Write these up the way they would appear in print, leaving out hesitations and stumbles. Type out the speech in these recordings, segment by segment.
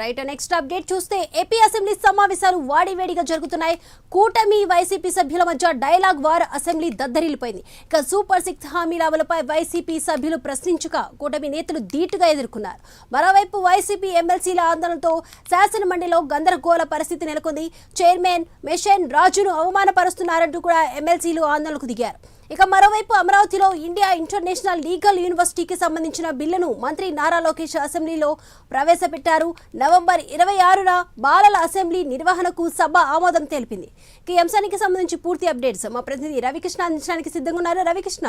Right next update చూస్తే AP assembly సమావేశాలు వాడివేడిగా జరుగుతున్నాయి. కూటమి వైసీపీ సభ్యుల మధ్య డైలాగ్ వార్ అసెంబ్లీ దద్దరిల్లిపోయింది. ఇక సూపర్ 6 హామీల అమలుపై వైసీపీ సభ్యులు ప్రశ్నించగా కూటమి నేతలు ధీటుగా ఎదుర్కొన్నారు. మరోవైపు వైసీపీ ఎమ్మెల్సీల ఆందోళనతో శాసనమండలిలో గందరగోళ పరిస్థితి నెలకొంది. చైర్మన్ మెషెన్ రాజును అవమానపరుస్తున్నారంటూ కూడా ఎమ్మెల్సీలు ఆందోళనకు దిగారు. ఇక మరోవైపు అమరావతిలో ఇండియా ఇంటర్నేషనల్ లీగల్ యూనివర్సిటీకి సంబంధించిన బిల్లును మంత్రి నారా లోకేష్ అసెంబ్లీలో ప్రవేశపెట్టారు. నవంబర్ 26న బాలల అసెంబ్లీ నిర్వహణకు సభ ఆమోదం తెలిపింది. ఈ అంశానికి సంబంధించి పూర్తి అప్డేట్స్ మా ప్రతినిధి రవికృష్ణ అందించడానికి సిద్ధంగా ఉన్నారు. రవికృష్ణ,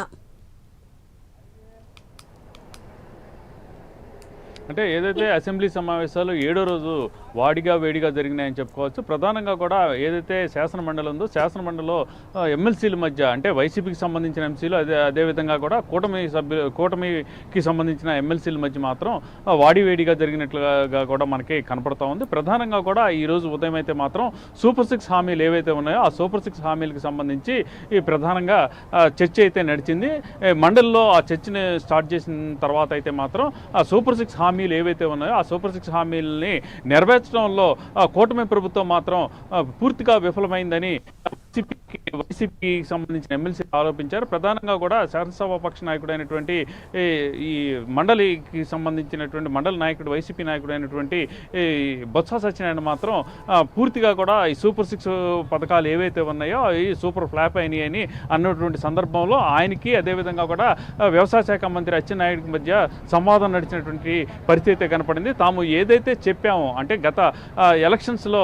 అంటే ఏదైతే అసెంబ్లీ సమావేశాలు 7వ రోజు వాడిగా వేడిగా జరిగినాయని చెప్పుకోవచ్చు. ప్రధానంగా కూడా ఏదైతే శాసనమండలి ఉందో శాసనమండలిలో ఎమ్మెల్సీల మధ్య అంటే వైసీపీకి సంబంధించిన ఎంసీలు అదేవిధంగా కూడా కూటమికి సంబంధించిన ఎమ్మెల్సీల మధ్య మాత్రం వాడివేడిగా జరిగినట్లుగా కూడా మనకి కనపడుతూ ఉంది. ప్రధానంగా కూడా ఈరోజు ఉదయం అయితే మాత్రం సూపర్ 6 హామీలు ఏవైతే ఉన్నాయో ఆ సూపర్ 6 హామీలకు సంబంధించి ప్రధానంగా చర్చ అయితే నడిచింది. మండలిలో ఆ చర్చని స్టార్ట్ చేసిన తర్వాత అయితే మాత్రం ఆ సూపర్ 6 హామీలు ఏవైతే ఉన్నాయో ఆ సూపర్ 6 హామీలని నెరవేర్చడంలో కూటమి ప్రభుత్వం మాత్రం పూర్తిగా విఫలమైందని వైసీపీకి సంబంధించిన ఎమ్మెల్సీ ఆరోపించారు. ప్రధానంగా కూడా శాసనసభాపక్ష నాయకుడైనటువంటి ఈ మండలికి సంబంధించినటువంటి మండలి నాయకుడు వైసీపీ నాయకుడైనటువంటి బొత్స సత్యనారాయణ మాత్రం పూర్తిగా కూడా ఈ సూపర్ 6 పథకాలు ఏవైతే ఉన్నాయో ఈ సూపర్ ఫ్లాప్ అయినాయని అన్నటువంటి సందర్భంలో ఆయనకి అదేవిధంగా కూడా వ్యవసాయ శాఖ మంత్రి అచ్చెన్నాయుడికి మధ్య సంవాదం నడిచినటువంటి పరిస్థితి కనపడింది. తాము ఏదైతే చెప్పామో అంటే గత ఎలక్షన్స్లో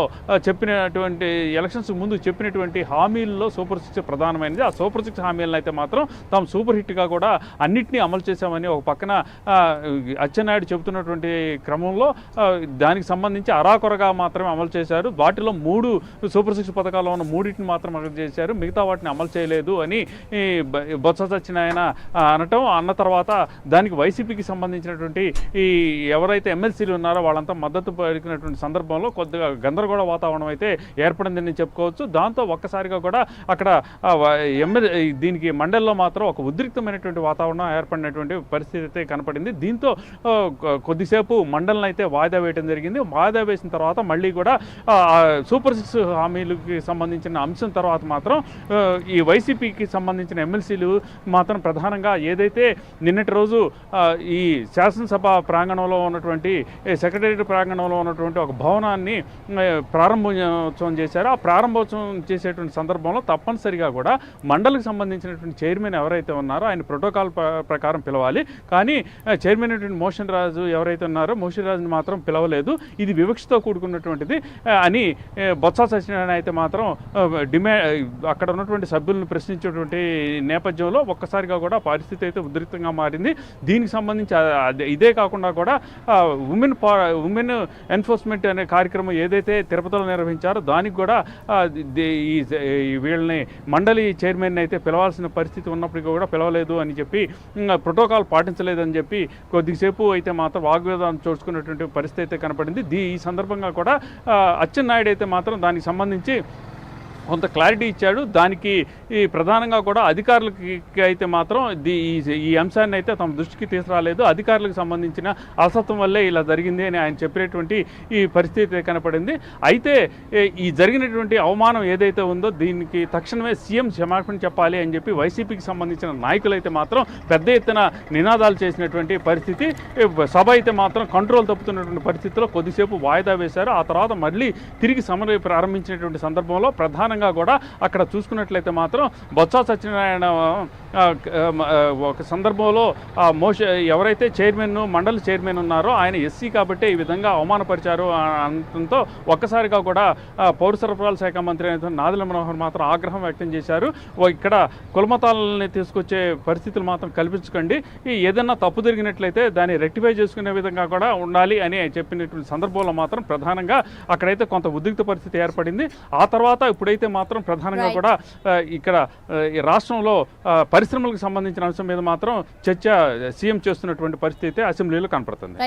ఎలక్షన్స్ ముందు చెప్పినటువంటి హామీల్లో సూపర్ 6 ప్రధానమైనది. ఆ సూపర్ 6 హామీలను అయితే మాత్రం తాము సూపర్ హిట్గా కూడా అన్నింటినీ అమలు చేశామని ఒక పక్కన అచ్చెన్నాయుడు చెబుతున్నటువంటి క్రమంలో దానికి సంబంధించి అరాకొరగా మాత్రమే అమలు చేశారు. వాటిలో 3 సూపర్ 6 పథకాల్లో ఉన్న 3టిని మాత్రం అమలు చేశారు, మిగతా వాటిని అమలు చేయలేదు అని బొత్స సత్యనారాయణ అన్న తర్వాత దానికి వైసీపీకి సంబంధించినటువంటి ఈ ఎవరైతే ఎమ్మెల్సీలు ఉన్నారో వాళ్ళంతా మద్దతు పలికినటువంటి సందర్భంలో కొద్దిగా గందరగోళ వాతావరణం అయితే ఏర్పడిందని చెప్పుకోవచ్చు. దాంతో ఒక్కసారిగా కూడా అక్కడ దీనికి మండలిలో మాత్రం ఒక ఉద్రిక్తమైనటువంటి వాతావరణం ఏర్పడినటువంటి పరిస్థితి అయితే కనపడింది. దీంతో కొద్దిసేపు మండలిని అయితే వాయిదా వేయడం జరిగింది. వాయిదా వేసిన తర్వాత మళ్ళీ కూడా సూపర్ 6 హామీలకి సంబంధించిన అంశం తర్వాత మాత్రం ఈ వైసీపీకి సంబంధించిన ఎమ్మెల్సీలు మాత్రం ప్రధానంగా ఏదైతే నిన్నటి రోజు ఈ శాసనసభ ప్రాంగణంలో ఉన్నటువంటి సెక్రటేరియట్ ప్రాంగణంలో ఉన్నటువంటి ఒక భవనాన్ని ప్రారంభోత్సవం చేశారో ఆ ప్రారంభోత్సవం చేసేటువంటి సందర్భంలో తప్పనిసరిగా కూడా మండలికి సంబంధించినటువంటి చైర్మన్ ఎవరైతే ఉన్నారో ఆయన ప్రోటోకాల్ ప్రకారం పిలవాలి. కానీ చైర్మన్ అయినటువంటి మోషన్ రాజు ఎవరైతే ఉన్నారో మోషన్ రాజుని మాత్రం పిలవలేదు. ఇది వివక్షతో కూడుకున్నటువంటిది అని బొత్స సత్యనారాయణ అయితే మాత్రం అక్కడ ఉన్నటువంటి సభ్యులను ప్రశ్నించేటువంటి నేపథ్యంలో ఒక్కసారిగా కూడా పరిస్థితి అయితే ఉద్రిక్తంగా మారింది. దీనికి సంబంధించి ఇదే కాకుండా కూడా ఉమెన్ ఎన్ఫోర్స్మెంట్ అనే కార్యక్రమం ఏదైతే తిరుపతిలో నిర్వహించారో దానికి కూడా వీళ్ళని మండలి చైర్మన్ అయితే పిలవాల్సిన పరిస్థితి ఉన్నప్పటికీ కూడా పిలవలేదు అని చెప్పి ప్రోటోకాల్ పాటించలేదని చెప్పి కొద్దిసేపు అయితే మాత్రం వాగ్వేదాన్ని చూసుకున్నటువంటి పరిస్థితి అయితే కనపడింది. ఈ సందర్భంగా కూడా అచ్చెన్నాయుడు అయితే మాత్రం దానికి సంబంధించి కొంత క్లారిటీ ఇచ్చాడు. దానికి ఈ ప్రధానంగా కూడా అధికారులకి అయితే మాత్రం ఈ అంశాన్ని అయితే తమ దృష్టికి తీసుకురాలేదు. అధికారులకు సంబంధించిన అలసత్వం వల్లే ఇలా జరిగింది అని ఆయన చెప్పినటువంటి ఈ పరిస్థితి కనపడింది. అయితే ఈ జరిగినటువంటి అవమానం ఏదైతే ఉందో దీనికి తక్షణమే సీఎం క్షమాపణ చెప్పాలి అని చెప్పి వైసీపీకి సంబంధించిన నాయకులు అయితే మాత్రం పెద్ద ఎత్తున నినాదాలు చేసినటువంటి పరిస్థితి. సభ అయితే మాత్రం కంట్రోల్ తప్పుతున్నటువంటి పరిస్థితిలో కొద్దిసేపు వాయిదా వేశారు. ఆ తర్వాత మళ్ళీ తిరిగి సభను ప్రారంభించినటువంటి సందర్భంలో ప్రధానంగా కూడా అక్కడ చూసుకున్నట్లయితే మాత్రం బొత్స సత్యనారాయణ ఒక సందర్భంలో ఎవరైతే మండలి చైర్మన్ ఉన్నారో ఆయన ఎస్సీ కాబట్టి ఈ విధంగా అవమానపరిచారు అనడంతో ఒక్కసారిగా కూడా పౌర సరఫరాల శాఖ మంత్రి అయిన నాదెళ్ల మనోహర్ మాత్రం ఆగ్రహం వ్యక్తం చేశారు. ఇక్కడ కులమతాలని తీసుకొచ్చే పరిస్థితులు మాత్రం కల్పించకండి, ఏదన్నా తప్పు జరిగినట్లయితే దాన్ని రెక్టిఫై చేసుకునే విధంగా కూడా ఉండాలి అని చెప్పినటువంటి సందర్భంలో మాత్రం ప్రధానంగా అక్కడైతే కొంత ఉద్రిక్త పరిస్థితి ఏర్పడింది. ఆ తర్వాత ఇప్పుడైతే మాత్రం ప్రధానంగా కూడా ఇక్కడ రాష్ట్రంలో పరిశ్రమలకు సంబంధించిన అంశం మీద మాత్రం చర్చ సీఎం చేస్తున్నటువంటి పరిస్థితి అసెంబ్లీలో కనపడుతుంది.